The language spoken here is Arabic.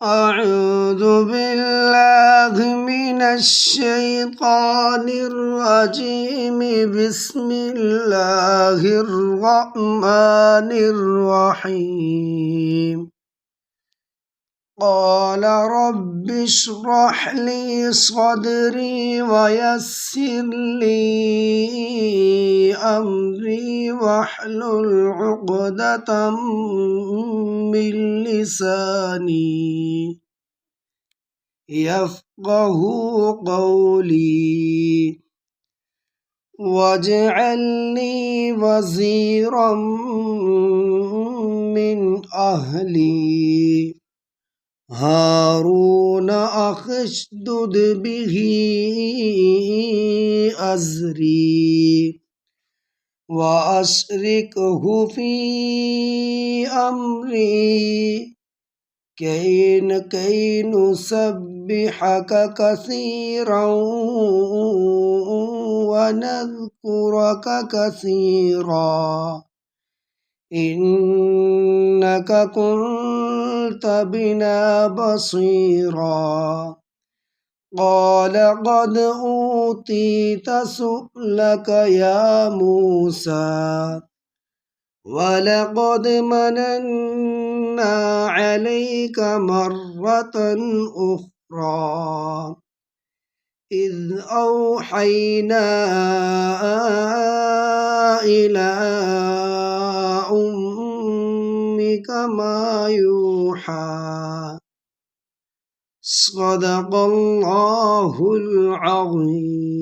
أعوذ بالله من الشيطان الرجيم. بسم الله الرحمن الرحيم. قال رب اشرح لي صدري ويسر لي أمري واحلل عقدة من لساني يفقه قولي واجعل لي وزيرا من أهلي هارون أشدد به أزري وأشركه في أمري كي نسبحك كثيرا ونذكرك كثيرا إنك كنت بنا بصيرا. قال قد أوتيت سؤلك يا موسى ولقد مننا عليك مرة أخرى إذ أوحينا إلى أمك ما يوحى. صدق الله العظيم.